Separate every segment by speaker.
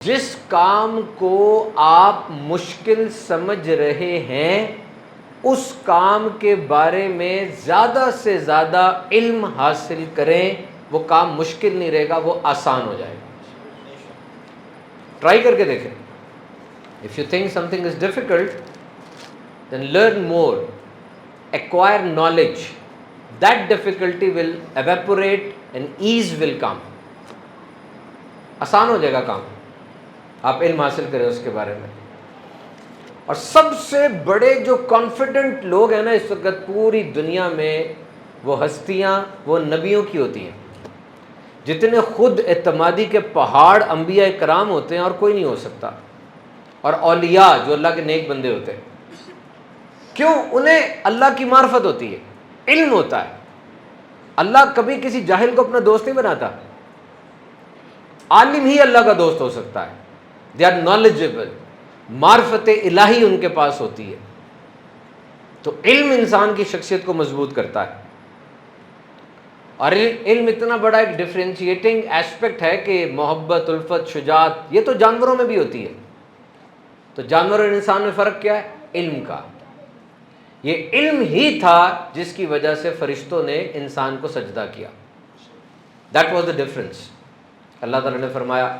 Speaker 1: جس کام کو آپ مشکل سمجھ رہے ہیں اس کام کے بارے میں زیادہ سے زیادہ علم حاصل کریں، وہ کام مشکل نہیں رہے گا، وہ آسان ہو جائے گا۔ ٹرائی کر کے دیکھیں۔ If you think something is difficult, then learn more, acquire knowledge. That difficulty will evaporate and ease will come. آسان ہو جائے گا کام، آپ علم حاصل کریں اس کے بارے میں۔ اور سب سے بڑے جو کانفیڈنٹ لوگ ہیں نا اس وقت پوری دنیا میں، وہ ہستیاں وہ نبیوں کی ہوتی ہیں۔ جتنے خود اعتمادی کے پہاڑ انبیاء کرام ہوتے ہیں اور کوئی نہیں ہو سکتا، اور اولیاء جو اللہ کے نیک بندے ہوتے ہیں۔ کیوں؟ انہیں اللہ کی معرفت ہوتی ہے، علم ہوتا ہے۔ اللہ کبھی کسی جاہل کو اپنا دوست نہیں بناتا، عالم ہی اللہ کا دوست ہو سکتا ہے۔ دے آر نالجیبل، معرفت الہی ان کے پاس ہوتی ہے۔ تو علم انسان کی شخصیت کو مضبوط کرتا ہے، اور علم اتنا بڑا ایک ڈفرینشیٹنگ ایسپیکٹ ہے کہ محبت، الفت، شجاعت یہ تو جانوروں میں بھی ہوتی ہے۔ تو جانور اور انسان میں فرق کیا ہے؟ علم کا۔ یہ علم ہی تھا جس کی وجہ سے فرشتوں نے انسان کو سجدہ کیا۔ That was the difference. اللہ تعالیٰ نے فرمایا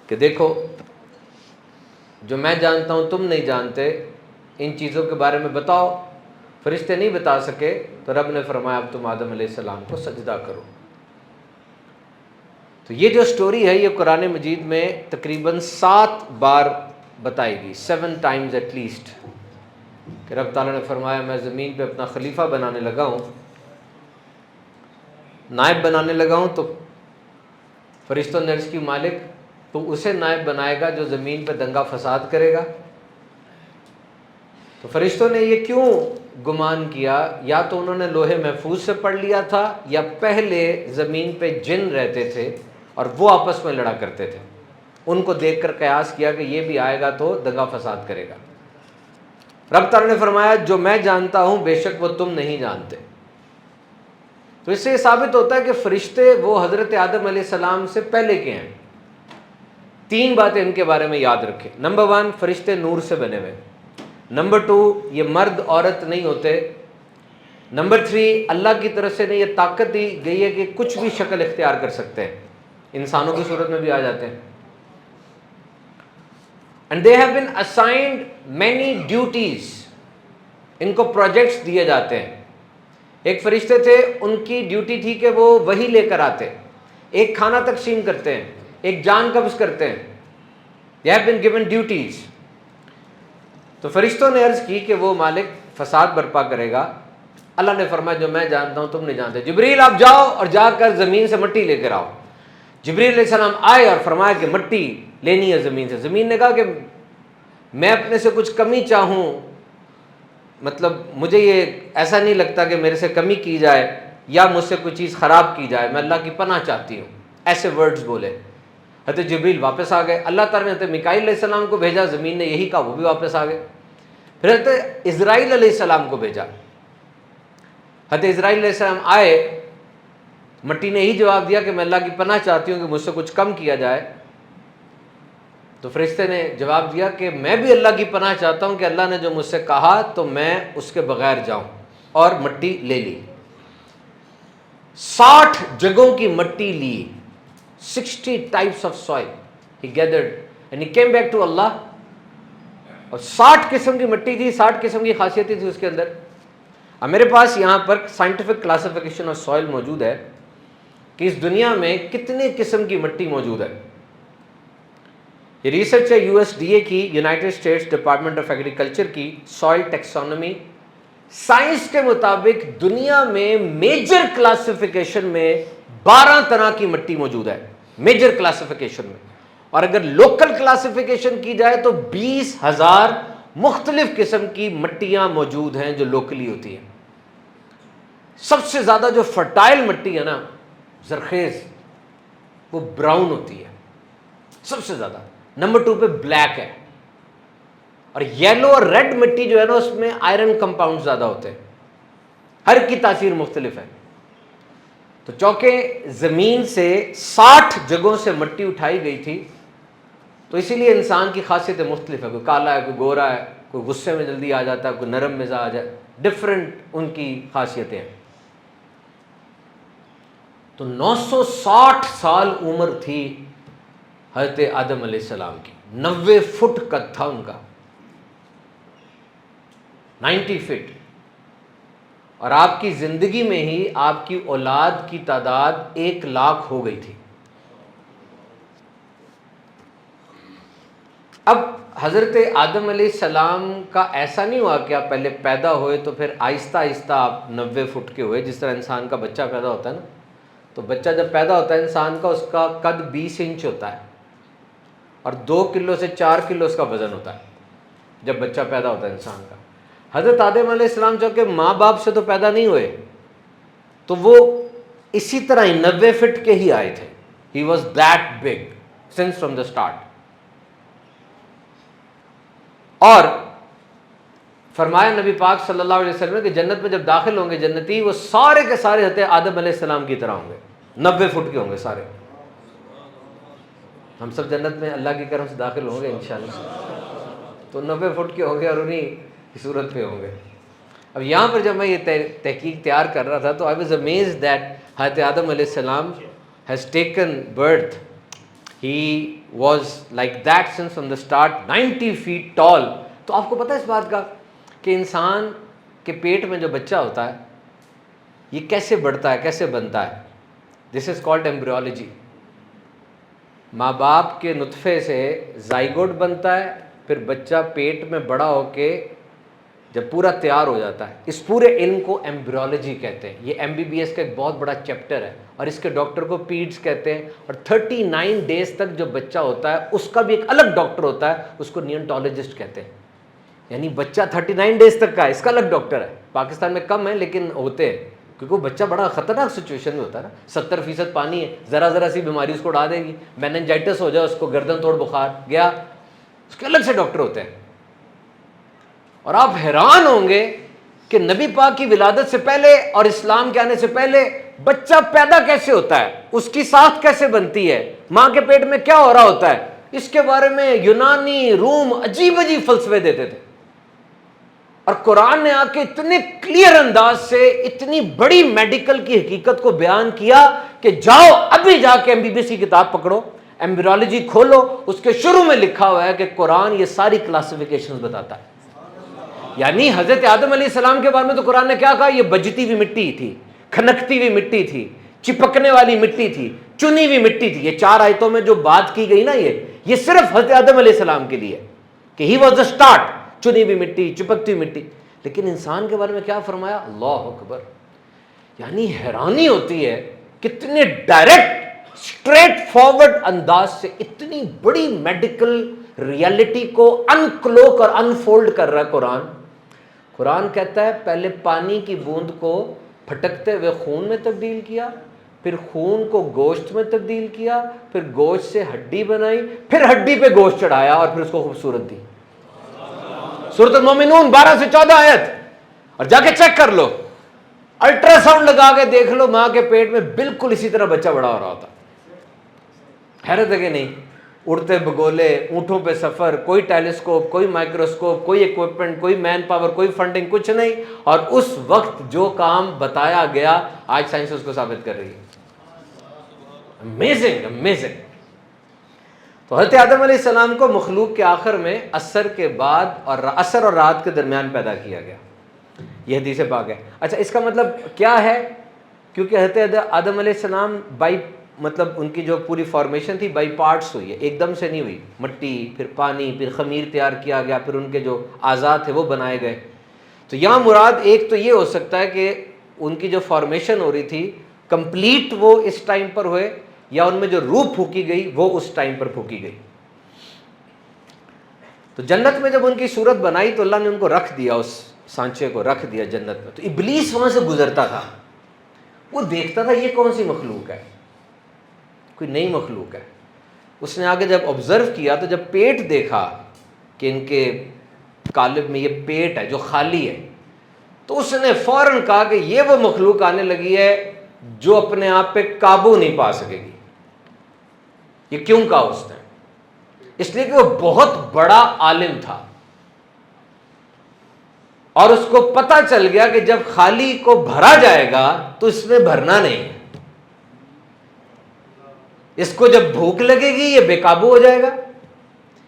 Speaker 1: کہ دیکھو جو میں جانتا ہوں تم نہیں جانتے، ان چیزوں کے بارے میں بتاؤ۔ فرشتے نہیں بتا سکے تو رب نے فرمایا اب تم آدم علیہ السلام کو سجدہ کرو۔ تو یہ جو سٹوری ہے یہ قرآن مجید میں تقریباً 7 بار بتائی گئی، 7 times ایٹ لیسٹ، کہ رب تعالیٰ نے فرمایا میں زمین پہ اپنا خلیفہ بنانے لگا ہوں، نائب بنانے لگا ہوں۔ تو فرشتوں نے عرض کی مالک تو اسے نائب بنائے گا جو زمین پہ دنگا فساد کرے گا؟ تو فرشتوں نے یہ کیوں گمان کیا؟ یا تو انہوں نے لوہے محفوظ سے پڑھ لیا تھا، یا پہلے زمین پہ جن رہتے تھے اور وہ آپس میں لڑا کرتے تھے، ان کو دیکھ کر قیاس کیا کہ یہ بھی آئے گا تو دنگا فساد کرے گا۔ رب تعالیٰ نے فرمایا جو میں جانتا ہوں بے شک وہ تم نہیں جانتے۔ تو اس سے یہ ثابت ہوتا ہے کہ فرشتے وہ حضرت آدم علیہ السلام سے پہلے کے ہیں۔ 3 باتیں ان کے بارے میں یاد رکھیں۔ نمبر 1، فرشتے نور سے بنے ہوئے۔ نمبر 2، یہ مرد عورت نہیں ہوتے۔ نمبر 3، اللہ کی طرف سے انہیں یہ طاقت دی گئی ہے کہ کچھ بھی شکل اختیار کر سکتے ہیں، انسانوں کی صورت میں بھی آ جاتے ہیں۔ And they have been assigned many duties، ان کو پروجیکٹس دیے جاتے ہیں۔ ایک فرشتے تھے، ان کی ڈیوٹی تھی کہ وہ وحی لے کر آتے، ایک کھانا تقسیم کرتے ہیں، ایک جان قبض کرتے ہیں۔ They have been given duties۔ تو فرشتوں نے عرض کی کہ وہ مالک فساد برپا کرے گا۔ اللہ نے فرمایا جو میں جانتا ہوں تم نہیں جانتے۔ جبریل آپ جاؤ اور جا کر زمین سے مٹی لے کر آؤ۔ جبریل علیہ السلام آئے اور فرمایا کہ مٹی لینی ہے زمین سے۔ زمین نے کہا کہ میں اپنے سے کچھ کمی چاہوں، مطلب مجھے یہ ایسا نہیں لگتا کہ میرے سے کمی کی جائے یا مجھ سے کوئی چیز خراب کی جائے، میں اللہ کی پناہ چاہتی ہوں۔ ایسے ورڈز بولے۔ حضرت جبریل واپس آ گئے۔ اللہ تعالیٰ نے حضرت میکائیل علیہ السلام کو بھیجا، زمین نے یہی کہا، وہ بھی واپس آ گئے۔ پھر حضرت اسرائیل علیہ السلام کو بھیجا۔ حضرت اسرائیل علیہ السلام آئے، مٹی نے یہی جواب دیا کہ میں اللہ کی پناہ چاہتی ہوں کہ مجھ سے کچھ کم کیا جائے۔ تو فرشتے نے جواب دیا کہ میں بھی اللہ کی پناہ چاہتا ہوں کہ اللہ نے جو مجھ سے کہا تو میں اس کے بغیر جاؤں، اور مٹی لے لی۔ 60 جگہوں کی مٹی لی، 60 types of soil he gathered and he came back to Allah۔ اور 60 قسم کی مٹی تھی، 60 قسم کی خاصیتیں تھی اس کے اندر۔ اب میرے پاس یہاں پر سائنٹیفک کلاسیفیکیشن آف سوائل موجود ہے کہ اس دنیا میں کتنے قسم کی مٹی موجود ہے۔ یہ ریسرچ ہے USDA کی، United States department of agriculture کی، سوائل ٹیکسونومی۔ سائنس کے مطابق دنیا میں میجر کلاسیفیکیشن میں 12 طرح کی مٹی موجود ہے، میجر کلاسیفیکیشن میں۔ اور اگر لوکل کلاسیفیکیشن کی جائے تو 20,000 مختلف قسم کی مٹیاں موجود ہیں جو لوکلی ہوتی ہیں۔ سب سے زیادہ جو فرٹائل مٹی ہے نا، زرخیز، وہ براؤن ہوتی ہے سب سے زیادہ۔ نمبر 2 پہ بلیک ہے، اور یلو اور ریڈ مٹی جو ہے نا اس میں آئرن کمپاؤنڈ زیادہ ہوتے ہیں۔ ہر کی تاثیر مختلف ہے۔ تو چونکہ زمین سے 60 جگہوں سے مٹی اٹھائی گئی تھی، تو اسی لیے انسان کی خاصیتیں مختلف ہے، کوئی کالا ہے، کوئی گورا ہے، کوئی غصے میں جلدی آ جاتا ہے، کوئی نرم مزاج ہے، ڈفرینٹ ان کی خاصیتیں ہیں۔ تو 960 سال عمر تھی حضرت آدم علیہ السلام کی، 90 فٹ قد تھا ان کا، 90 فٹ، اور آپ کی زندگی میں ہی آپ کی اولاد کی تعداد 1,00,000 ہو گئی تھی۔ اب حضرت آدم علیہ السلام کا ایسا نہیں ہوا کہ آپ پہلے پیدا ہوئے تو پھر آہستہ آہستہ آپ 90 فٹ کے ہوئے، جس طرح انسان کا بچہ پیدا ہوتا ہے نا، تو بچہ جب پیدا ہوتا ہے انسان کا، اس کا قد 20 انچ ہوتا ہے اور 2 کلو سے 4 کلو اس کا وزن ہوتا ہے جب بچہ پیدا ہوتا ہے انسان کا۔ حضرت آدم علیہ السلام جو کہ ماں باپ سے تو پیدا نہیں ہوئے، تو وہ اسی طرح ہی 90 فٹ کے ہی آئے تھے۔ He was that big since from the start. اور فرمایا نبی پاک صلی اللہ علیہ وسلم کہ جنت میں جب داخل ہوں گے جنتی، وہ سارے کے سارے حضرت آدم علیہ السلام کی طرح ہوں گے، 90 فٹ کے ہوں گے سارے۔ ہم سب جنت میں اللہ کی کرم سے داخل ہوں گے انشاءاللہ، تو 90 فٹ کے ہوں گے اور انہی کی صورت پہ ہوں گے۔ اب یہاں پر جب میں یہ تحقیق تیار کر رہا تھا تو I was amazed that حضرت آدم علیہ السلام has taken birth. He was like that since from the start, 90 feet tall. تو آپ کو پتہ ہے اس بات کا کہ انسان کے پیٹ میں جو بچہ ہوتا ہے یہ کیسے بڑھتا ہے، کیسے بنتا ہے؟ This is called embryology. ماں باپ کے نطفے سے زائگوٹ بنتا ہے، پھر بچہ پیٹ میں بڑا ہو کے جب پورا تیار ہو جاتا ہے، اس پورے علم کو ایمبریولوجی کہتے ہیں۔ یہ MBBS کا ایک بہت بڑا چیپٹر ہے اور اس کے ڈاکٹر کو پیڈس کہتے ہیں، اور 39 ڈیز تک جو بچہ ہوتا ہے اس کا بھی ایک الگ ڈاکٹر ہوتا ہے، اس کو نیونٹولوجسٹ کہتے ہیں۔ یعنی بچہ 39 ڈیز تک کا ہے، اس کا الگ ڈاکٹر ہے۔ پاکستان میں کم ہے لیکن ہوتے ہیں، کیونکہ وہ بچہ بڑا خطرناک سچویشن میں ہوتا ہے نا، 70% پانی ہے، ذرا سی بیماری اس کو اڑا دے گی، میننجائٹس ہو جائے اس کو، گردن توڑ بخار گیا، اس کے الگ سے ڈاکٹر ہوتے ہیں۔ اور آپ حیران ہوں گے کہ نبی پاک کی ولادت سے پہلے اور اسلام کے آنے سے پہلے بچہ پیدا کیسے ہوتا ہے، اس کی ساخت کیسے بنتی ہے، ماں کے پیٹ میں کیا ہو رہا ہوتا ہے، اس کے بارے میں یونانی، روم عجیب عجیب فلسفے دیتے تھے، اور قرآن نے آ کے اتنے کلیئر انداز سے اتنی بڑی میڈیکل کی حقیقت کو بیان کیا کہ جاؤ ابھی جا کے MBBS کی کتاب پکڑو، ایمبریولوجی کھولو، اس کے شروع میں لکھا ہوا ہے کہ قرآن یہ ساری کلاسیفیکیشنز بتاتا ہے۔ یعنی حضرت آدم علیہ السلام کے بارے میں تو قرآن نے کیا کہا، یہ بجتی ہوئی مٹی تھی، کھنکتی ہوئی مٹی تھی، چپکنے والی مٹی تھی، چنی ہوئی مٹی تھی۔ یہ 4 آیتوں میں جو بات کی گئی نا، یہ صرف حضرت آدم علیہ السلام کے لیے کہ ہی واز دا اسٹارٹ، چنی ہوئی مٹی، چپکتی ہوئی مٹی۔ لیکن انسان کے بارے میں کیا فرمایا، اللہ اکبر! یعنی حیرانی ہوتی ہے کتنے ڈائریکٹ اسٹریٹ فارورڈ انداز سے اتنی بڑی میڈیکل ریالٹی کو انکلوک اور انفولڈ کر رہا ہے قرآن۔ قرآن کہتا ہے پہلے پانی کی بوند کو پھٹکتے ہوئے خون میں تبدیل کیا، پھر خون کو گوشت میں تبدیل کیا، پھر گوشت سے ہڈی بنائی، پھر ہڈی پہ گوشت چڑھایا اور پھر اس کو خوبصورت دی۔ سورۃ المومنون 12 سے 14 آیت، اور جا کے چیک کر لو، الٹرا ساؤنڈ لگا کے دیکھ لو، ماں کے پیٹ میں بالکل اسی طرح بچہ بڑا ہو رہا ہوتا۔ حیرت ہے کہ نہیں؟ اڑتے بگولے، اونٹوں پہ سفر، کوئی ٹیلیسکوپ، کوئی مائکروسکوپ، کوئی ایکوپمنٹ، کوئی مین پاور، کوئی فنڈنگ، کچھ نہیں، اور اس وقت جو کام بتایا گیا آج سائنس اس کو ثابت کر رہی ہے۔ Amazing amazing. تو حضرت آدم علیہ السلام کو مخلوق کے آخر میں عصر کے بعد اور عصر اور رات کے درمیان پیدا کیا گیا، یہ حدیث پاک ہے۔ اچھا، اس کا مطلب کیا ہے؟ کیونکہ حضرت آدم علیہ السلام مطلب ان کی جو پوری فارمیشن تھی بائی پارٹس ہوئی ہے، ایک دم سے نہیں ہوئی، مٹی، پھر پانی، پھر خمیر تیار کیا گیا، پھر ان کے جو اعضاء تھے وہ بنائے گئے۔ تو یہاں مراد ایک تو یہ ہو سکتا ہے کہ ان کی جو فارمیشن ہو رہی تھی کمپلیٹ وہ اس ٹائم پر ہوئے، یا ان میں جو روح پھونکی گئی وہ اس ٹائم پر پھونکی گئی۔ تو جنت میں جب ان کی صورت بنائی تو اللہ نے ان کو رکھ دیا، اس سانچے کو رکھ دیا جنت میں۔ تو ابلیس وہاں سے گزرتا تھا، وہ دیکھتا تھا یہ کون سی مخلوق ہے، کوئی نئی مخلوق ہے۔ اس نے آگے جب آبزرو کیا تو جب پیٹ دیکھا کہ ان کے قالب میں یہ پیٹ ہے جو خالی ہے، تو اس نے فوراً کہا کہ یہ وہ مخلوق آنے لگی ہے جو اپنے آپ پہ قابو نہیں پا سکے گی۔ یہ کیوں کہا اس نے؟ اس لیے کہ وہ بہت بڑا عالم تھا اور اس کو پتا چل گیا کہ جب خالی کو بھرا جائے گا تو اس میں بھرنا نہیں ہے، اس کو جب بھوک لگے گی یہ بے قابو ہو جائے گا،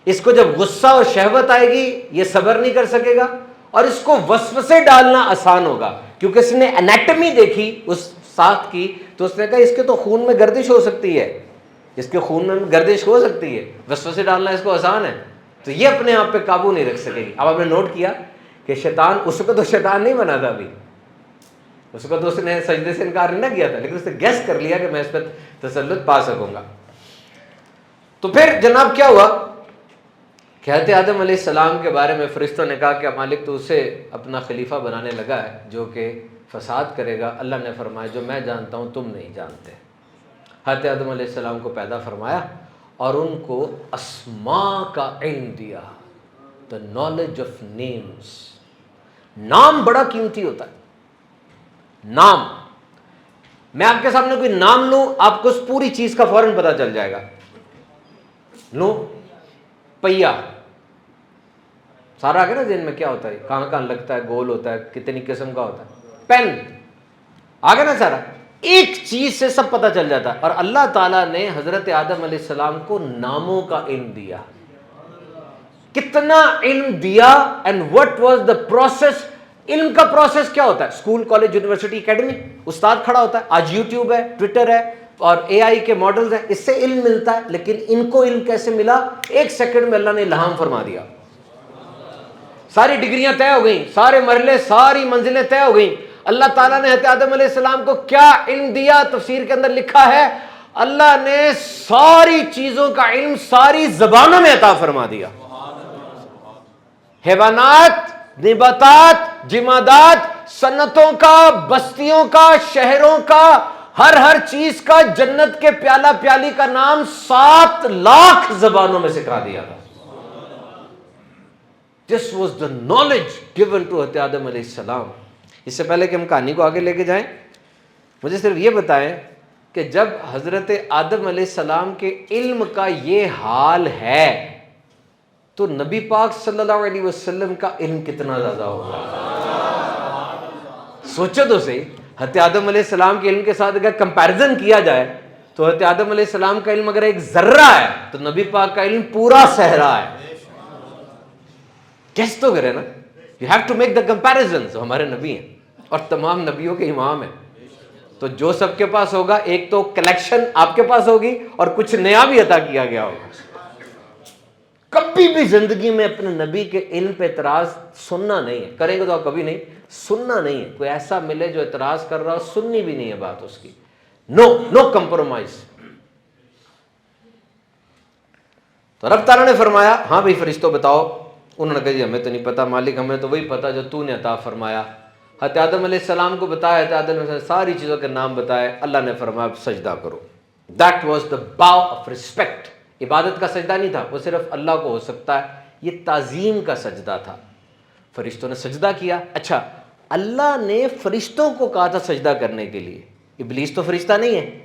Speaker 1: اس کو جب غصہ اور شہوت آئے گی یہ صبر نہیں کر سکے گا، اور اس کو وسوسے ڈالنا آسان ہوگا کیونکہ اس نے انیٹمی دیکھی اس ساخت کی، تو اس نے کہا اس کے تو خون میں گردش ہو سکتی ہے، اس کے خون میں گردش ہو سکتی ہے، وسوسے ڈالنا اس کو آسان ہے، تو یہ اپنے آپ پہ قابو نہیں رکھ سکے گی۔ اب آپ نے نوٹ کیا کہ شیطان، اس کو تو شیطان نہیں بنا تھا ابھی، اس کو تو اس نے سجدے سے انکار نہیں نہ کیا تھا، لیکن اس نے گیس کر لیا کہ میں اس پہ تسلط پا سکوں گا۔ تو پھر جناب کیا ہوا کہ حضرت آدم علیہ السلام کے بارے میں فرشتوں نے کہا کہ مالک تو اسے اپنا خلیفہ بنانے لگا ہے جو کہ فساد کرے گا۔ اللہ نے فرمایا جو میں جانتا ہوں تم نہیں جانتے۔ حضرت آدم علیہ السلام کو پیدا فرمایا اور ان کو اسماء کا علم دیا، the knowledge of names۔ نام بڑا قیمتی ہوتا ہے، نام۔ میں آپ کے سامنے کوئی نام لوں آپ کو اس پوری چیز کا فوراً پتہ چل جائے گا۔ لوں پہیا، سارا آگے نا ذہن میں کیا ہوتا ہے، کہاں کہاں لگتا ہے، گول ہوتا ہے، کتنی قسم کا ہوتا ہے، پین آگے نا سارا، ایک چیز سے سب پتہ چل جاتا ہے۔ اور اللہ تعالیٰ نے حضرت آدم علیہ السلام کو ناموں کا علم دیا، کتنا علم دیا، and what was the process. علم کا پروسیس کیا ہوتا ہے؟ اسکول، کالج، یونیورسٹی، اکیڈمی، استاد کھڑا ہوتا ہے، آج یوٹیوب ہے، ٹویٹر ہے اور اے آئی کے ماڈلز ہیں، اس سے علم ملتا ہے۔ لیکن ان کو علم کیسے ملا؟ ایک سیکنڈ میں اللہ نے الہام فرما دیا، ساری ڈگریاں طے ہو گئیں، سارے مرحلے، ساری منزلیں طے ہو گئیں۔ اللہ تعالیٰ نے حضرت آدم علیہ السلام کو کیا علم دیا؟ تفسیر کے اندر لکھا ہے اللہ نے ساری چیزوں کا علم ساری زبانوں میں عطا فرما دیا، حیوانات، نباتات، جمادات، صنعتوں کا، بستیوں کا، شہروں کا، ہر چیز کا، جنت کے پیالہ پیالی کا نام 7 لاکھ زبانوں میں سکھا دیا تھا۔ This was the knowledge given to حضرت آدم علیہ السلام۔ اس سے پہلے کہ ہم کہانی کو آگے لے کے جائیں، مجھے صرف یہ بتائیں کہ جب حضرت آدم علیہ السلام کے علم کا یہ حال ہے تو نبی پاک صلی اللہ علیہ وسلم کا علم کتنا زیادہ ہوگا؟ سوچو تو صحیح، حضرت آدم علیہ السلام کے علم کے ساتھ اگر کمپیریزن کیا جائے تو حضرت آدم علیہ السلام کا علم اگر ایک ذرہ ہے تو نبی پاک کا علم پورا صحرا ہے۔ کیس تو کرے نا، you have to make the comparison. ہمارے نبی ہیں اور تمام نبیوں کے امام ہیں، تو جو سب کے پاس ہوگا ایک تو کلیکشن آپ کے پاس ہوگی اور کچھ نیا بھی عطا کیا گیا ہوگا۔ کبھی بھی زندگی میں اپنے نبی کے علم پہ اعتراض سننا نہیں ہے، کریں گے تو آپ کبھی نہیں، سننا نہیں ہے۔ کوئی ایسا ملے جو اعتراض کر رہا ہو، سننی بھی نہیں ہے بات اس کی، نو کمپرومائز۔ تو رب تعالیٰ نے فرمایا ہاں بھائی فرشتوں بتاؤ، انہوں نے کہا جی ہمیں تو نہیں پتا مالک، ہمیں تو وہی پتا جو تو نے عطا فرمایا۔ حضرت آدم علیہ السلام کو بتایا، حضرت آدم علیہ السلام ساری چیزوں کے نام بتائے، اللہ نے فرمایا سجدہ کرو۔ دیٹ واز دا باو آف ریسپیکٹ۔ عبادت کا سجدہ نہیں تھا، وہ صرف اللہ کو ہو سکتا ہے، یہ تعظیم کا سجدہ تھا۔ فرشتوں نے سجدہ کیا۔ اچھا، اللہ نے فرشتوں کو کہا تھا سجدہ کرنے کے لیے، ابلیس تو فرشتہ نہیں ہے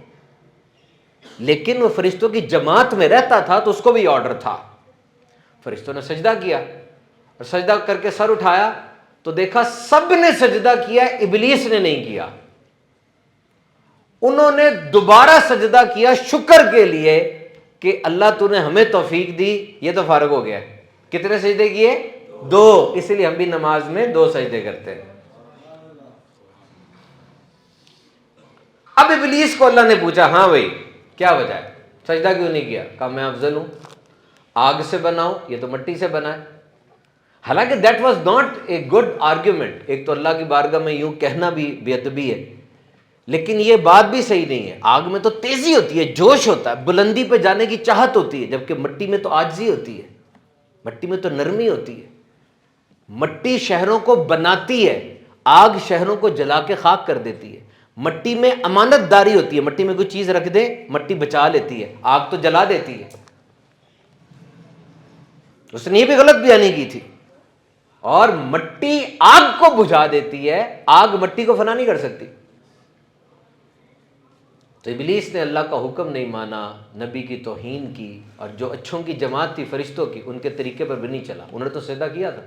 Speaker 1: لیکن وہ فرشتوں کی جماعت میں رہتا تھا تو اس کو بھی آرڈر تھا۔ فرشتوں نے سجدہ کیا اور سجدہ کر کے سر اٹھایا تو دیکھا سب نے سجدہ کیا، ابلیس نے نہیں کیا۔ انہوں نے دوبارہ سجدہ کیا شکر کے لیے کہ اللہ تو نے ہمیں توفیق دی، یہ تو فارغ ہو گیا۔ کتنے سجدے کیے؟ 2۔ اسی لیے ہم بھی نماز میں 2 سجدے کرتے ہیں۔ اب ابلیس کو اللہ نے پوچھا ہاں بھائی کیا وجہ ہے، سجدہ کیوں نہیں کیا؟ کہا میں افضل ہوں، آگ سے بناؤں، یہ تو مٹی سے بنا ہے۔ حالانکہ that was not a good argument, ایک تو اللہ کی بارگاہ میں یوں کہنا بھی بے ادبی ہے، لیکن یہ بات بھی صحیح نہیں ہے۔ آگ میں تو تیزی ہوتی ہے، جوش ہوتا ہے، بلندی پہ جانے کی چاہت ہوتی ہے، جبکہ مٹی میں تو عاجزی ہوتی ہے، مٹی میں تو نرمی ہوتی ہے۔ مٹی شہروں کو بناتی ہے، آگ شہروں کو جلا کے خاک کر دیتی ہے۔ مٹی میں امانت داری ہوتی ہے، مٹی میں کوئی چیز رکھ دے مٹی بچا لیتی ہے، آگ تو جلا دیتی ہے۔ اس نے یہ بھی غلط بیانی کی تھی۔ اور مٹی آگ کو بجھا دیتی ہے، آگ مٹی کو فنا نہیں کر سکتی۔ تو ابلیس نے اللہ کا حکم نہیں مانا، نبی کی توہین کی، اور جو اچھوں کی جماعت تھی فرشتوں کی، ان کے طریقے پر بھی نہیں چلا، انہوں نے تو سجدہ کیا تھا۔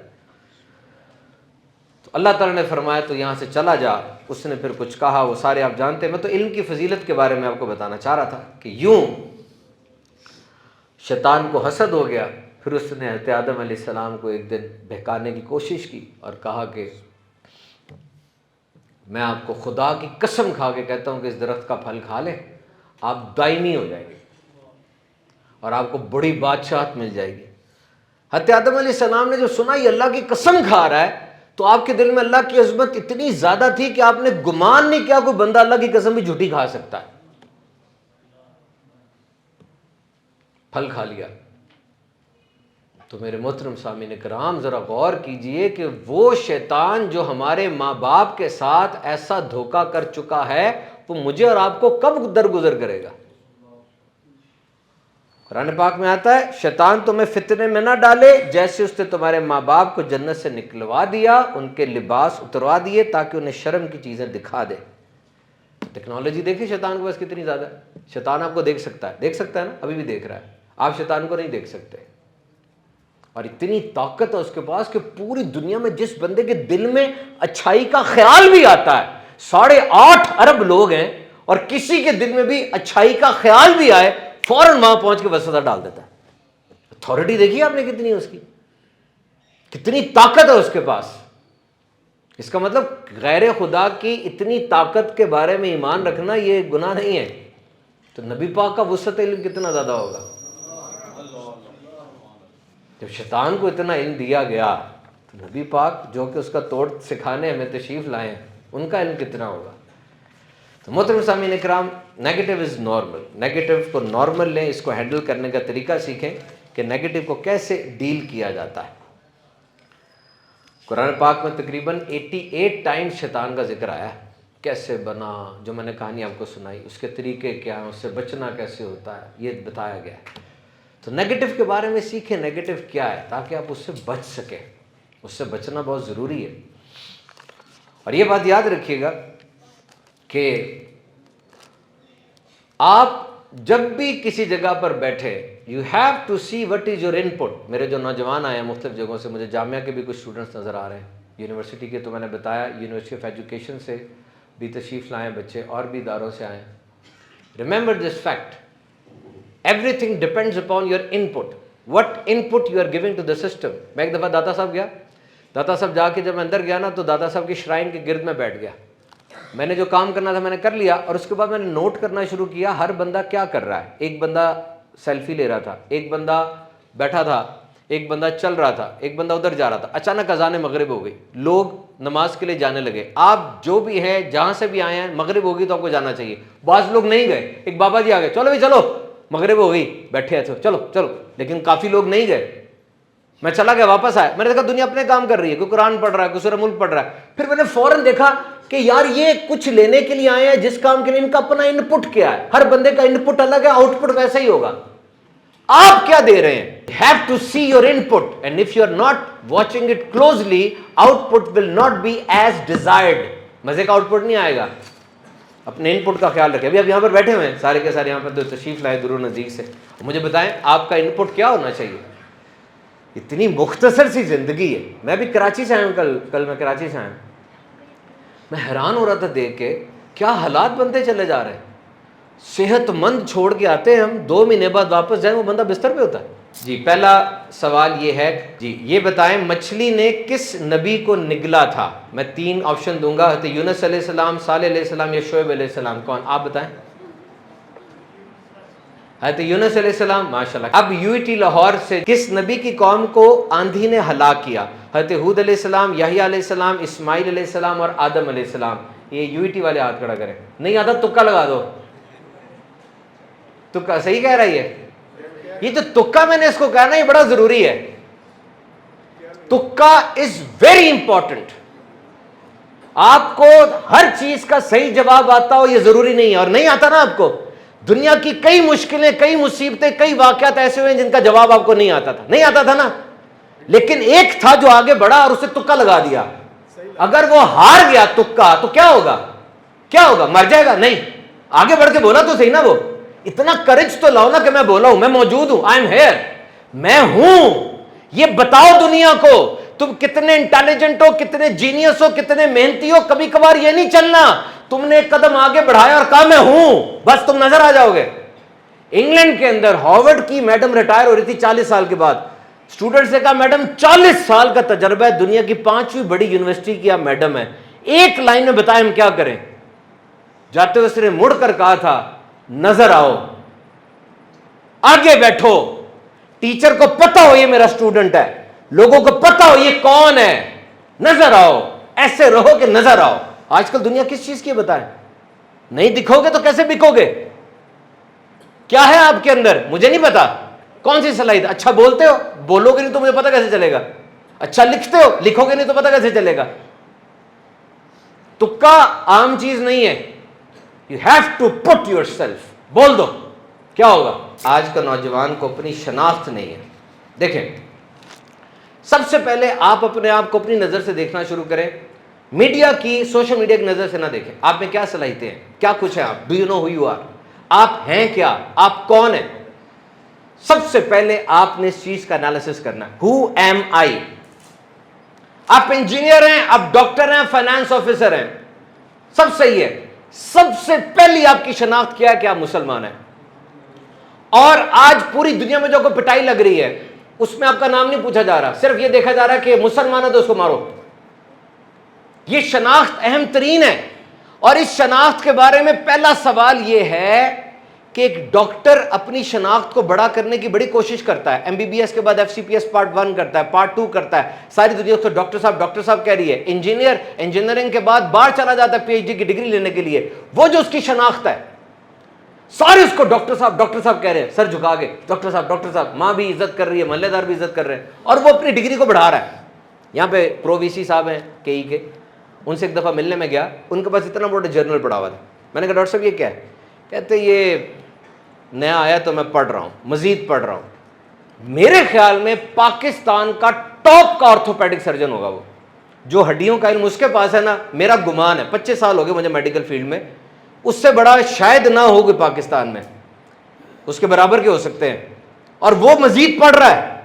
Speaker 1: تو اللہ تعالیٰ نے فرمایا تو یہاں سے چلا جا۔ اس نے پھر کچھ کہا، وہ سارے آپ جانتے ہیں۔ میں تو علم کی فضیلت کے بارے میں آپ کو بتانا چاہ رہا تھا کہ یوں شیطان کو حسد ہو گیا، پھر اس نے حضرت آدم علیہ السلام کو ایک دن بہکانے کی کوشش کی اور کہا کہ میں آپ کو خدا کی قسم کھا کے کہتا ہوں کہ اس درخت کا پھل کھا لیں، آپ دائمی ہو جائیں گے اور آپ کو بڑی بادشاہت مل جائے گی۔ حضرت آدم علیہ السلام نے جو سنا یہ اللہ کی قسم کھا رہا ہے، تو آپ کے دل میں اللہ کی عظمت اتنی زیادہ تھی کہ آپ نے گمان نہیں کیا کوئی بندہ اللہ کی قسم بھی جھوٹی کھا سکتا ہے۔ پھل کھا لیا۔ تو میرے محترم سامعین کرام ذرا غور کیجئے کہ وہ شیطان جو ہمارے ماں باپ کے ساتھ ایسا دھوکہ کر چکا ہے، وہ مجھے اور آپ کو کب درگزر کرے گا؟ قرآن پاک میں آتا ہے شیطان تمہیں فتنے میں نہ ڈالے جیسے اس نے تمہارے ماں باپ کو جنت سے نکلوا دیا، ان کے لباس اتروا دیے تاکہ انہیں شرم کی چیزیں دکھا دے۔ ٹیکنالوجی دیکھیں شیطان کے پاس کتنی زیادہ ہے۔ شیطان آپ کو دیکھ سکتا ہے نا، ابھی بھی دیکھ رہا ہے، آپ شیطان کو نہیں دیکھ سکتے۔ اور اتنی طاقت ہے اس کے پاس کہ پوری دنیا میں جس بندے کے دل میں اچھائی کا خیال بھی آتا ہے، 8.5 ارب لوگ ہیں، اور کسی کے دل میں بھی اچھائی کا خیال بھی آئے فوراً وہاں پہنچ کے وسوسہ ڈال دیتا ہے۔ اتھارٹی دیکھی آپ نے کتنی ہے اس کی، کتنی طاقت ہے اس کے پاس۔ اس کا مطلب غیر خدا کی اتنی طاقت کے بارے میں ایمان رکھنا یہ گناہ نہیں ہے، تو نبی پاک کا وسعت علم کتنا زیادہ ہوگا۔ جب شیطان کو اتنا علم دیا گیا تو نبی پاک جو کہ اس کا توڑ سکھانے ہمیں تشریف لائے ہیں، ان کا علم کتنا ہوگا۔ تو محترم سامعین اکرام، نیگیٹو از نارمل، نیگیٹو کو نارمل لیں، اس کو ہینڈل کرنے کا طریقہ سیکھیں کہ نیگیٹو کو کیسے ڈیل کیا جاتا ہے۔ قرآن پاک میں تقریباً 88 ٹائم شیطان کا ذکر آیا ہے، کیسے بنا، جو میں نے کہانی آپ کو سنائی، اس کے طریقے کیا ہیں، اس سے بچنا کیسے ہوتا ہے، یہ بتایا گیا ہے۔ تو نیگیٹو کے بارے میں سیکھیں، نیگیٹو کیا ہے، تاکہ آپ اس سے بچ سکیں۔ اس سے بچنا بہت ضروری ہے۔ اور یہ بات یاد رکھیے گا کہ آپ جب بھی کسی جگہ پر بیٹھے you have to see what is your input. میرے جو نوجوان آئے ہیں مختلف جگہوں سے، مجھے جامعہ کے بھی کچھ اسٹوڈنٹس نظر آ رہے ہیں، یونیورسٹی کے، تو میں نے بتایا یونیورسٹی آف ایجوکیشن سے بھی تشریف لائے بچے، اور بھی اداروں سے آئے ہیں۔ Remember this fact, everything depends upon your input, what input you are giving to the system۔ میں ایک دفعہ داتا صاحب گیا، داتا صاحب جا کے جب میں اندر گیا نا تو داتا صاحب کی شرائن کے گرد میں بیٹھ گیا۔ میں نے جو کام کرنا تھا میں نے کر لیا، اور اس کے بعد میں نے نوٹ کرنا شروع کیا ہر بندہ کیا کر رہا ہے۔ ایک بندہ سیلفی لے رہا تھا، ایک بندہ بیٹھا تھا، ایک بندہ چل رہا تھا، ایک بندہ ادھر جا رہا تھا۔ اچانک اذان مغرب ہو گئی، لوگ نماز کے لیے جانے لگے۔ آپ جو بھی ہیں جہاں سے بھی آئے ہیں، مغرب ہوگی تو آپ کو جانا چاہیے۔ بعض لوگ نہیں گئے، ایک بابا جی آ گئے، چلو بھی چلو مغرب ہو گئی، بیٹھے تھے، چلو چلو، لیکن کافی لوگ نہیں گئے۔ میں چلا گیا، واپس آیا، میں نے دیکھا دنیا اپنے کام کر رہی ہے، کوئی قرآن پڑھ رہا ہے، کوئی سورہ ملک پڑھ رہا ہے۔ پھر میں نے فوراً دیکھا کہ یار یہ کچھ لینے کے لیے آئے ہیں، جس کام کے لیے ان کا اپنا ان پٹ کیا ہے، ہر بندے کا ان پٹ الگ ہے، آؤٹ پٹ ویسا ہی ہوگا۔ آپ کیا دے رہے ہیں؟ You have to see your input, and if you are not watching it closely, output will not be as desired۔ مزے کا آؤٹ پٹ نہیں آئے گا۔ اپنے ان پٹ کا خیال رکھیں۔ ابھی آپ یہاں پر بیٹھے ہوئے ہیں سارے کے سارے، یہاں پر تشریف لائے دور و نزدیک سے، مجھے بتائیں آپ کا ان پٹ کیا ہونا چاہیے؟ اتنی مختصر سی زندگی ہے۔ میں بھی کراچی سے آیا ہوں، کل میں کراچی سے آیا ہوں۔ میں حیران ہو رہا تھا دیکھ کے کیا حالات بنتے چلے جا رہے ہیں۔ صحت مند چھوڑ کے آتے ہیں ہم، 2 مہینے بعد واپس جائیں وہ بندہ بستر پہ ہوتا ہے۔ جی پہلا سوال یہ ہے، جی یہ بتائیں مچھلی نے کس نبی کو نگلا تھا؟ میں 3 آپشن دوں گا، حضرت یونس علیہ السلام، صالح علیہ السلام یا شعیب علیہ السلام، کون آپ بتائیں؟ حضرت یونس علیہ السلام، ماشاءاللہ۔ اب UET لاہور سے کس نبی کی قوم کو آندھی نے ہلاک کیا؟ حضرت ہود علیہ السلام، یحییٰ علیہ السلام، اسماعیل علیہ السلام اور آدم علیہ السلام۔ یہ UET والے ہاتھ کھڑا کریں، نہیں آتا تکا لگا دو۔ تکا صحیح کہہ رہی ہے؟ یہ جو تکا میں نے اس کو کہا نا، یہ بڑا ضروری ہے۔ تکا از ویری امپورٹنٹ۔ آپ کو ہر چیز کا صحیح جواب آتا ہو یہ ضروری نہیں ہے، اور نہیں آتا نا آپ کو، دنیا کی کئی مشکلیں، کئی مصیبتیں، کئی واقعات ایسے ہوئے ہیں جن کا جواب آپ کو نہیں آتا تھا، نہیں آتا تھا نا، لیکن ایک تھا جو آگے بڑھا اور اسے تکا لگا دیا۔ اگر وہ ہار گیا تکا تو کیا ہوگا؟ کیا ہوگا؟ مر جائے گا؟ نہیں، آگے بڑھ کے بولا تو صحیح نا, وہ اتنا کرج تو لاؤ نا کہ میں بولا ہوں, میں موجود ہوں, آئی ایم ہیئر, میں ہوں. یہ بتاؤ دنیا کو تم کتنے انٹیلیجنٹ ہو, کتنے جینیس ہو, کتنے محنتی ہو. کبھی کبھار یہ نہیں چلنا تم نے ایک قدم آگے بڑھایا اور کہا میں ہوں, بس تم نظر آ جاؤ گے. انگلینڈ کے اندر ہارورڈ کی میڈم ریٹائر ہو رہی تھی 40 سال کے بعد. اسٹوڈنٹ سے کہا میڈم 40 سال کا تجربہ ہے, دنیا کی 5ویں بڑی یونیورسٹی کی آپ میڈم ہے, ایک لائن میں بتائیں ہم کیا کریں. جاتے ہوئے اس نے مڑ کر کہا تھا نظر آؤ, آگے بیٹھو, ٹیچر کو پتا ہو یہ میرا اسٹوڈنٹ ہے, لوگوں کو پتا ہو یہ کون ہے, نظر آؤ, ایسے رہو کہ نظر آؤ. آج کل دنیا کس چیز کی بتائیں, نہیں دکھو گے تو کیسے بکو گے؟ کیا ہے آپ کے اندر مجھے نہیں پتا, کون سی صلاحیت؟ اچھا بولتے ہو, بولو گے نہیں تو مجھے پتا کیسے چلے گا. اچھا لکھتے ہو, لکھو گے نہیں تو پتا کیسے چلے گا. تکا عام چیز نہیں ہے, you have to put yourself. بول دو کیا ہوگا. آج کا نوجوان کو اپنی شناخت نہیں ہے. دیکھیں سب سے پہلے آپ اپنے آپ کو اپنی نظر سے دیکھنا شروع کریں, میڈیا کی, سوشل میڈیا کی نظر سے نہ دیکھیں. آپ میں کیا صلاحیتیں ہیں, کیا کچھ ہے, آپ do you know who you are, آپ ہیں کیا, آپ کون ہیں. سب سے پہلے آپ نے اس چیز کا انالیسس کرنا ہے, ہو ایم آئی. آپ انجینئر ہیں, آپ ڈاکٹر ہیں, فائنانس آفیسر ہیں, سب صحیح ہے. سب سے پہلی آپ کی شناخت کیا ہے کہ آپ مسلمان ہیں. اور آج پوری دنیا میں جو کوئی پٹائی لگ رہی ہے اس میں آپ کا نام نہیں پوچھا جا رہا, صرف یہ دیکھا جا رہا ہے کہ مسلمان ہے تو اس کو مارو. یہ شناخت اہم ترین ہے. اور اس شناخت کے بارے میں پہلا سوال یہ ہے کہ ایک ڈاکٹر اپنی شناخت کو بڑا کرنے کی بڑی کوشش کرتا ہے, ایم بی بی ایس کے بعد F C P S part 1 کرتا ہے, پارٹ 2 کرتا ہے, ساری دنیا اس کو ڈاکٹر صاحب کہہ رہی ہے. انجینئر انجینئرنگ کے بعد باہر چلا جاتا ہے پی ایچ ڈی کی ڈگری لینے کے لیے, وہ جو اس کی شناخت ہے سارے اس کو ڈاکٹر صاحب کہہ رہے ہیں, سر جھکا کے ڈاکٹر صاحب. ماں بھی عزت کر رہی ہے, محلے دار بھی عزت کر رہے ہیں, اور وہ اپنی ڈگری کو بڑھا رہا ہے. یہاں پہ پرو وی سی صاحب ہیں کے, ان سے ایک دفعہ ملنے میں گیا, ان کے پاس اتنا بڑا جرنل پڑا ہوا تھا. میں نے کہا ڈاکٹر صاحب یہ کیا ہے؟ کہتے یہ نیا آیا تو میں پڑھ رہا ہوں, مزید پڑھ رہا ہوں. میرے خیال میں پاکستان کا ٹاپ کا آرتھوپیڈک سرجن ہوگا وہ, جو ہڈیوں کا علم اس کے پاس ہے نا, میرا گمان ہے, 25 سال ہو گئے مجھے میڈیکل فیلڈ میں, اس سے بڑا شاید نہ ہوگا پاکستان میں, اس کے برابر کے ہو سکتے ہیں. اور وہ مزید پڑھ رہا ہے,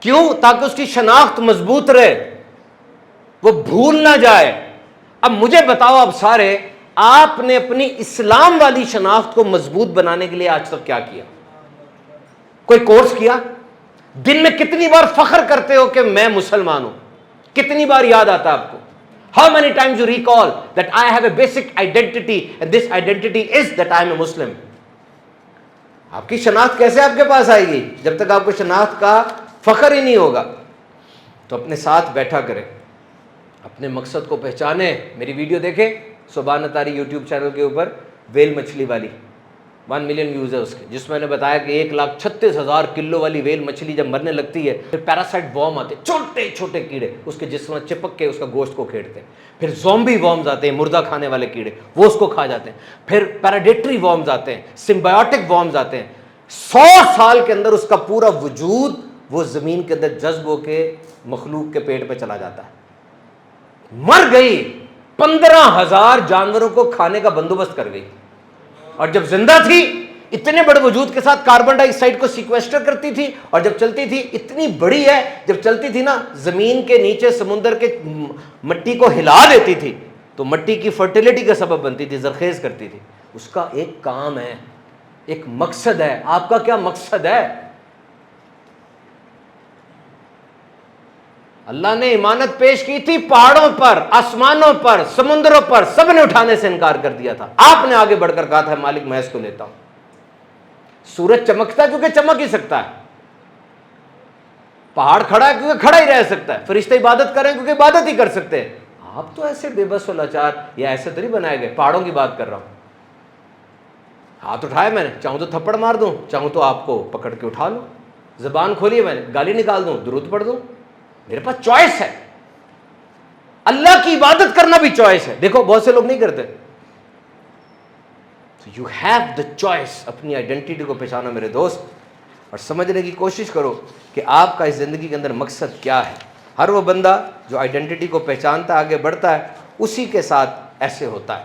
Speaker 1: کیوں؟ تاکہ اس کی شناخت مضبوط رہے, وہ بھول نہ جائے. اب مجھے بتاؤ آپ سارے, آپ نے اپنی اسلام والی شناخت کو مضبوط بنانے کے لیے آج تک کیا کیا؟ کوئی کورس کیا؟ دن میں کتنی بار فخر کرتے ہو کہ میں مسلمان ہوں؟ کتنی بار یاد آتا ہے آپ کو؟ How many times you recall that I have a basic identity and this identity is that I am a Muslim? آپ کی شناخت کیسے آپ کے پاس آئے گی جب تک آپ کو شناخت کا فخر ہی نہیں ہوگا؟ تو اپنے ساتھ بیٹھا کریں, اپنے مقصد کو پہچانے. میری ویڈیو دیکھیں سبحان تاری یوٹیوب چینل کے اوپر, ویل مچھلی والی, 1 ملین ویوز ہے اس کے, جس میں نے بتایا کہ 1,36,000 کلو والی ویل مچھلی جب مرنے لگتی ہے پھر پیراسائٹ وارم آتے ہیں, چھوٹے چھوٹے کیڑے اس کے جسم میں چپک کے اس کا گوشت کو کھیڑتے ہیں. پھر زومبی وارمز آتے ہیں, مردہ کھانے والے کیڑے, وہ اس کو کھا جاتے ہیں. پھر پیراڈیٹری وارمز آتے ہیں, سمبیوٹک وارمز آتے ہیں. 100 سال کے اندر اس کا پورا وجود وہ زمین کے اندر جذب ہو کے مخلوق کے پیٹ پہ چلا جاتا ہے. مر گئی, 15,000 جانوروں کو کھانے کا بندوبست کر گئی, اور جب زندہ تھی اتنے بڑے وجود کے ساتھ کاربن ڈائی آکسائڈ کو سیکویسٹر کرتی تھی, اور جب چلتی تھی اتنی بڑی ہے, جب چلتی تھی نا زمین کے نیچے سمندر کے مٹی کو ہلا دیتی تھی تو مٹی کی فرٹیلیٹی کا سبب بنتی تھی, زرخیز کرتی تھی. اس کا ایک کام ہے, ایک مقصد ہے. آپ کا کیا مقصد ہے؟ اللہ نے امانت پیش کی تھی پہاڑوں پر, آسمانوں پر, سمندروں پر, سب نے اٹھانے سے انکار کر دیا تھا. آپ نے آگے بڑھ کر کہا تھا مالک میں اس کو لیتا ہوں. سورج چمکتا ہے کیونکہ چمک ہی سکتا ہے, پہاڑ کھڑا ہے کیونکہ کھڑا ہی رہ سکتا ہے, فرشتے عبادت کریں کیونکہ عبادت ہی کر سکتے ہیں. آپ تو ایسے بے بس و لاچار یا ایسے تو نہیں بنائے گئے. پہاڑوں کی بات کر رہا ہوں, ہاتھ اٹھائے میں نے, چاہوں تو تھپڑ مار دوں, چاہوں تو آپ کو پکڑ کے اٹھا لوں. زبان کھولی میں نے, گالی نکال دوں, درود پڑھ دوں. میرے پاس چوائس ہے. اللہ کی عبادت کرنا بھی چوائس ہے. دیکھو بہت سے لوگ نہیں کرتے. You have the choice. اپنی آئیڈینٹی کو پہچانا میرے دوست, اور سمجھنے کی کوشش کرو کہ آپ کا اس زندگی کے اندر مقصد کیا ہے. ہر وہ بندہ جو آئیڈینٹی کو پہچانتا آگے بڑھتا ہے, اسی کے ساتھ ایسے ہوتا ہے.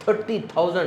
Speaker 1: 30,000।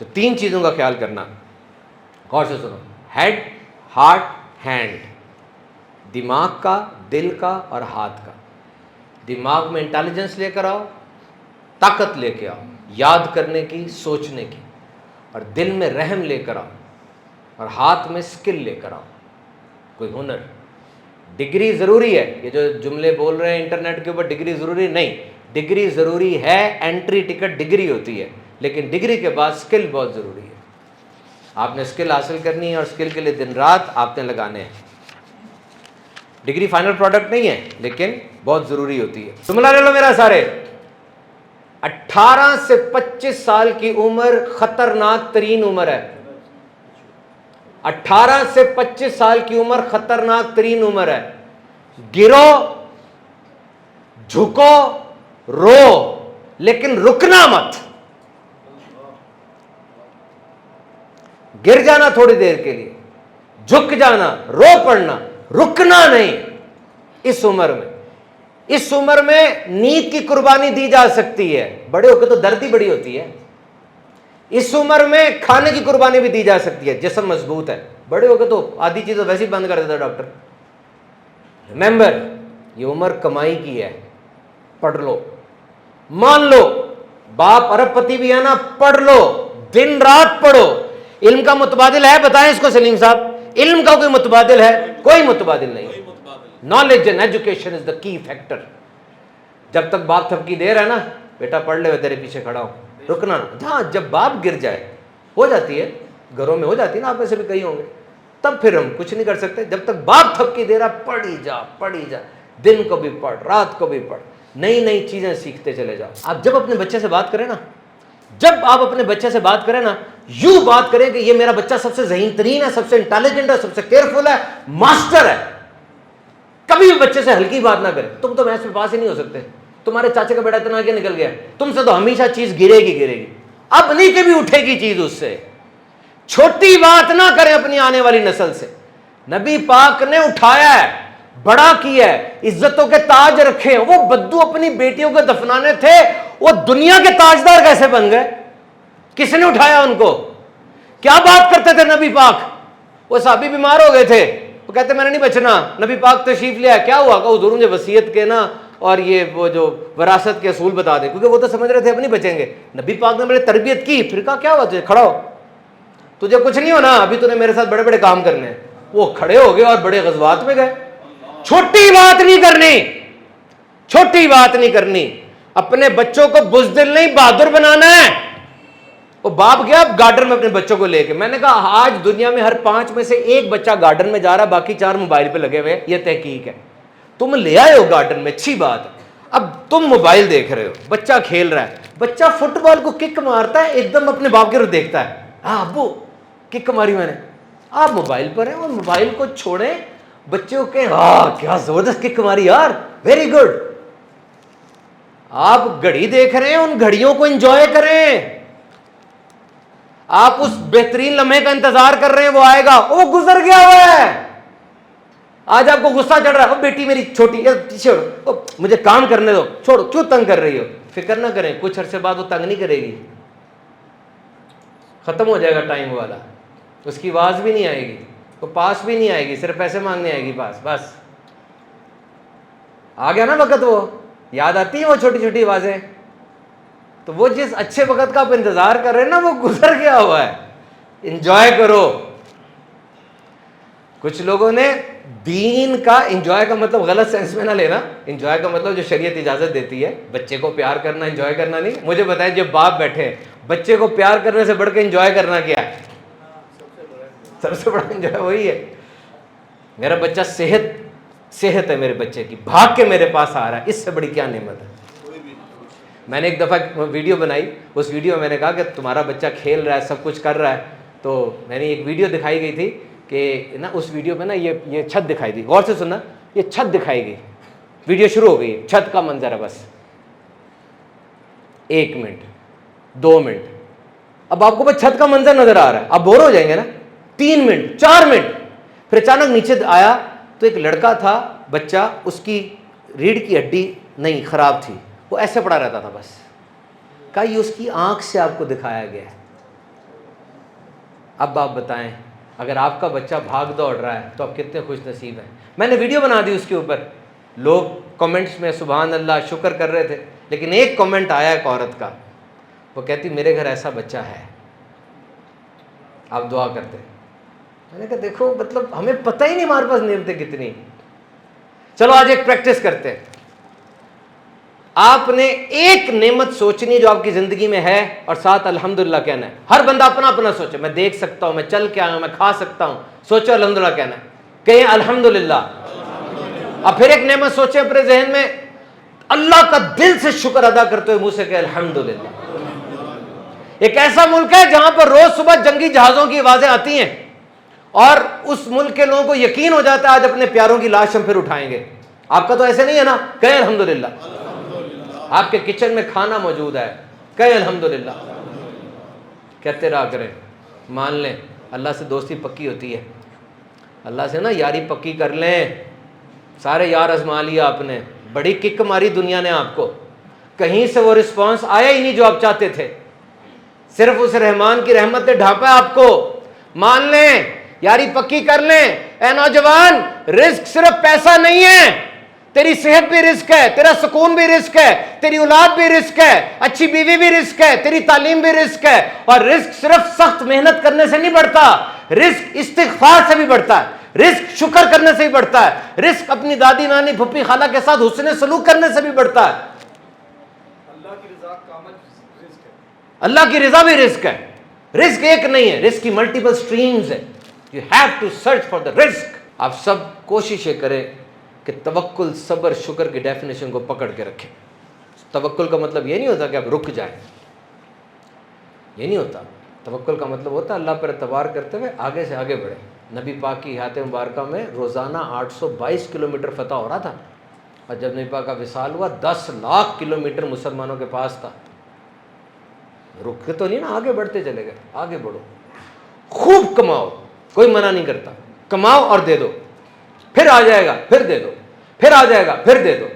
Speaker 1: تو 3 چیزوں کا خیال کرنا. غور سے سنو, ہیڈ, ہارٹ, ہینڈ. دماغ کا, دل کا اور ہاتھ کا. دماغ میں انٹیلیجنس لے کر آؤ, طاقت لے کے آؤ یاد کرنے کی, سوچنے کی. اور دل میں رحم لے کر آؤ, اور ہاتھ میں سکل لے کر آؤ, کوئی ہنر. ڈگری ضروری ہے, یہ جو جملے بول رہے ہیں انٹرنیٹ کے اوپر ڈگری ضروری نہیں, ڈگری ضروری ہے, انٹری ٹکٹ ڈگری ہوتی ہے, لیکن ڈگری کے بعد سکل بہت ضروری ہے. آپ نے سکل حاصل کرنی ہے اور سکل کے لیے دن رات آپ نے لگانے ہیں. ڈگری فائنل پروڈکٹ نہیں ہے لیکن بہت ضروری ہوتی ہے. جملہ لے لو میرا سارے, 18 سے 25 سال کی عمر خطرناک ترین عمر ہے. 18 سے 25 سال کی عمر خطرناک ترین عمر ہے. گرو, جھکو, رو, لیکن رکنا مت. گر جانا تھوڑی دیر کے لیے, جھک جانا, رو پڑنا, رکنا نہیں. اس عمر میں, اس عمر میں نیند کی قربانی دی جا سکتی ہے. بڑے ہو کے تو درد ہی بڑی ہوتی ہے. اس عمر میں کھانے کی قربانی بھی دی جا سکتی ہے, جسم مضبوط ہے. بڑے ہو کے تو آدھی چیزیں ویسے ہی بند کر دیتا ڈاکٹر. ریمبر, یہ عمر کمائی کی ہے, پڑھ لو. مان لو باپ ارب پتی بھی ہے نا, پڑھ لو, دن رات پڑھو. علم کا متبادل ہے, بتائیں اس کو سلیم صاحب, علم کا کوئی متبادل ہے؟ کوئی متبادل نہیں. نالج اینڈ ایجوکیشن از دا کی فیکٹر. جب تک باپ تھپکی دے رہا ہے نا, بیٹا پڑھ لے, تیرے پیچھے کھڑا ہوں, رکنا نا. جہاں جب باپ گر جائے, ہو جاتی ہے گھروں میں, ہو جاتی ہے نا, آپ میں سے بھی کئی ہوں گے, تب پھر ہم کچھ نہیں کر سکتے. جب تک باپ تھپکی دے رہا, پڑھی جا, پڑھی جا, دن کو بھی پڑھ, رات کو بھی پڑھ, نئی نئی چیزیں سیکھتے چلے جاؤ. آپ جب اپنے بچے سے بات کریں نا, جب آپ اپنے بچے سے بات کریں نا, یوں بات کریں کہ یہ میرا بچہ سب سے ذہین ترین ہے, سب سے انٹیلیجنٹ ہے, سب سے کیئرفل ہے, ماسٹر ہے. کبھی بھی بچے سے ہلکی بات نہ کریں. تم تو میتھس میں پاس ہی نہیں ہو سکتے, تمہارے چاچے کا بیٹا اتنا آگے نکل گیا, تم سے تو ہمیشہ چیز گرے گی گرے گی. اب نہیں کبھی اٹھے گی چیز اس سے. چھوٹی بات نہ کریں اپنی آنے والی نسل سے. نبی پاک نے اٹھایا ہے, بڑا کیا ہے, عزتوں کے تاج رکھے. وہ بدو اپنی بیٹیوں کے دفنانے تھے, وہ دنیا کے تاجدار کیسے بن گئے؟ کس نے اٹھایا ان کو؟ کیا بات کرتے تھے نبی پاک؟ وہ صحابی بیمار ہو گئے تھے, وہ کہتے میں نے نہیں بچنا. نبی پاک تشریف لیا, کیا ہوا؟ کہ حضور مجھے وصیت کے نا اور یہ وہ جو وراثت کے اصول بتا دیں, کیونکہ وہ تو سمجھ رہے تھے اب نہیں بچیں گے. نبی پاک نے میری تربیت کی. پھر کہا کیا ہوا تجھے, کھڑا ہو, تجھے کچھ نہیں ہونا, ابھی تو نے میرے ساتھ بڑے بڑے کام کرنے ہیں. وہ کھڑے ہو گئے اور بڑے غزوات میں گئے. چھوٹی بات نہیں کرنی, چھوٹی بات نہیں کرنی. اپنے بچوں کو بزدل نہیں, بہادر بنانا ہے. وہ باپ گیا گارڈن میں اپنے بچوں کو لے کے, میں نے کہا آج دنیا میں ہر 5 میں سے 1 بچہ گارڈن میں جا رہا ہے, باقی 4 موبائل پہ لگے ہوئے. یہ تحقیق ہے. تم لے آئے ہو گارڈن میں, اچھی بات ہے. اب تم موبائل دیکھ رہے ہو, بچہ کھیل رہا ہے. بچہ فٹ بال کو کک مارتا ہے, ایک دم اپنے باپ کی طرف دیکھتا ہے, ہاں ابو کک ماری میں نے. آپ موبائل پر ہیں اور موبائل کو چھوڑیں, بچوں کے ہاں کیا زبردست کک ماری یار, ویری گڈ. آپ گھڑی دیکھ رہے ہیں, ان گھڑیوں کو انجوائے کریں. آپ اس بہترین لمحے کا انتظار کر رہے ہیں, وہ آئے گا, وہ گزر گیا ہوا ہے. آج آپ کو غصہ چڑھ رہا ہے, بیٹی میری چھوٹی, مجھے کام کرنے دو, چھوڑو, کیوں تنگ کر رہی ہو؟ فکر نہ کریں, کچھ عرصے بعد وہ تنگ نہیں کرے گی, ختم ہو جائے گا ٹائم والا. اس کی آواز بھی نہیں آئے گی, وہ پاس بھی نہیں آئے گی, صرف پیسے مانگنے آئے گی پاس. بس آ گیا نا وقت, وہ یاد آتی ہے وہ چھوٹی چھوٹی آوازیں. تو وہ جس اچھے وقت کا آپ انتظار کر رہے ہیں نا, وہ گزر گیا ہوا ہے. انجوائے کرو. کچھ لوگوں نے دین کا انجوائے کا مطلب غلط سینس میں نہ لینا. انجوائے کا مطلب جو شریعت اجازت دیتی ہے, بچے کو پیار کرنا, انجوائے کرنا نہیں. مجھے بتائیں, جب باپ بیٹھے, بچے کو پیار کرنے سے بڑھ کے انجوائے کرنا کیا ہے؟ سب سے بڑا انجوائے وہی ہے. میرا بچہ صحت ہے میرے بچے کی, بھاگ کے میرے پاس آ رہا ہے, اس سے بڑی کیا نعمت ہے. میں نے ایک دفعہ ویڈیو بنائی, اس ویڈیو میں میں نے کہا کہ تمہارا بچہ کھیل رہا ہے, سب کچھ کر رہا ہے. تو میں نے ایک ویڈیو دکھائی گئی تھی کہ نا, اس ویڈیو میں نا یہ چھت دکھائی دی. غور سے سننا, یہ چھت دکھائی گئی, ویڈیو شروع ہو گئی, چھت کا منظر ہے بس. 1 منٹ 2 منٹ, اب آپ کو بس چھت کا منظر نظر آ رہا ہے, آپ بور ہو جائیں گے نا. 3 منٹ 4 منٹ, پھر اچانک نیچے آیا تو ایک لڑکا تھا, بچہ, اس کی ریڑھ کی ہڈی نہیں خراب تھی, وہ ایسے پڑا رہتا تھا بس. کہا یہ اس کی آنکھ سے آپ کو دکھایا گیا ہے. اب آپ بتائیں اگر آپ کا بچہ بھاگ دوڑ رہا ہے تو آپ کتنے خوش نصیب ہیں. میں نے ویڈیو بنا دی اس کے اوپر, لوگ کمنٹس میں سبحان اللہ شکر کر رہے تھے, لیکن ایک کمنٹ آیا ایک عورت کا, وہ کہتی میرے گھر ایسا بچہ ہے, آپ دعا کرتے. میں نے کہا دیکھو مطلب ہمیں پتہ ہی نہیں ہمارے پاس نعمتیں کتنی. چلو آج ایک پریکٹس کرتے ہیں. آپ نے ایک نعمت سوچنی جو آپ کی زندگی میں ہے اور ساتھ الحمدللہ کہنا ہے. ہر بندہ اپنا اپنا سوچے, میں دیکھ سکتا ہوں, میں چل کے آیا ہوں, میں کھا سکتا ہوں, سوچو الحمدللہ کہنا ہے, کہیں الحمدللہ. اب پھر ایک نعمت سوچے اپنے ذہن میں, اللہ کا دل سے شکر ادا کرتے ہوئے منہ سے کہ الحمدللہ. ایک ایسا ملک ہے جہاں پر روز صبح جنگی جہازوں کی آوازیں آتی ہیں اور اس ملک کے لوگوں کو یقین ہو جاتا ہے آج اپنے پیاروں کی لاش ہم پھر اٹھائیں گے. آپ کا تو ایسے نہیں ہے نا, کہیں الحمدللہ. آپ کے کچن میں کھانا موجود ہے, کہیں الحمدللہ. کہتے رہا کریں, مان لیں اللہ سے دوستی پکی ہوتی ہے, اللہ سے نا یاری پکی کر لیں. سارے یار آزما لیا آپ نے, بڑی کک ماری دنیا نے آپ کو, کہیں سے وہ رسپانس آیا ہی نہیں جو آپ چاہتے تھے, صرف اس رحمان کی رحمت نے ڈھانپا آپ کو. مان لیں, یاری پکی کر لیں. اے نوجوان, رزق صرف پیسہ نہیں ہے, تیری صحت بھی رزق ہے, تیرا سکون بھی رزق ہے, تیری اولاد بھی رزق ہے, اچھی بیوی بھی رزق ہے, تیری تعلیم بھی رزق ہے. اور رزق صرف سخت محنت کرنے سے نہیں بڑھتا, رزق استغفار سے بھی بڑھتا ہے, رزق شکر کرنے سے بھی بڑھتا ہے, رزق اپنی دادی نانی پھپھی خالہ کے ساتھ حسن سلوک کرنے سے بھی بڑھتا ہے. اللہ کی رضا بھی رزق ہے. رزق ایک نہیں ہے, رزق کی ملٹیپل سٹریمز ہے. You have to search for the رزق. آپ سب کوششیں کریں کہ توکل, صبر, شکر کی ڈیفینیشن کو پکڑ کے رکھیں. توکل کا مطلب یہ نہیں ہوتا کہ آپ رک جائیں, یہ نہیں ہوتا. توکل کا مطلب ہوتا ہے اللہ پر اعتبار کرتے ہوئے آگے سے آگے بڑھیں. نبی پاک کی حیات مبارکہ میں روزانہ 822 کلومیٹر فتح ہو رہا تھا, اور جب نبی پاک کا وصال ہوا 10 لاکھ کلومیٹر مسلمانوں کے پاس تھا. رک کے تو نہیں نا, آگے بڑھتے چلے گئے. آگے بڑھو, خوب کماؤ, کوئی منع نہیں کرتا, کماؤ اور دے دو, پھر آ جائے گا, پھر دے دو, پھر آ جائے گا, پھر دے دو.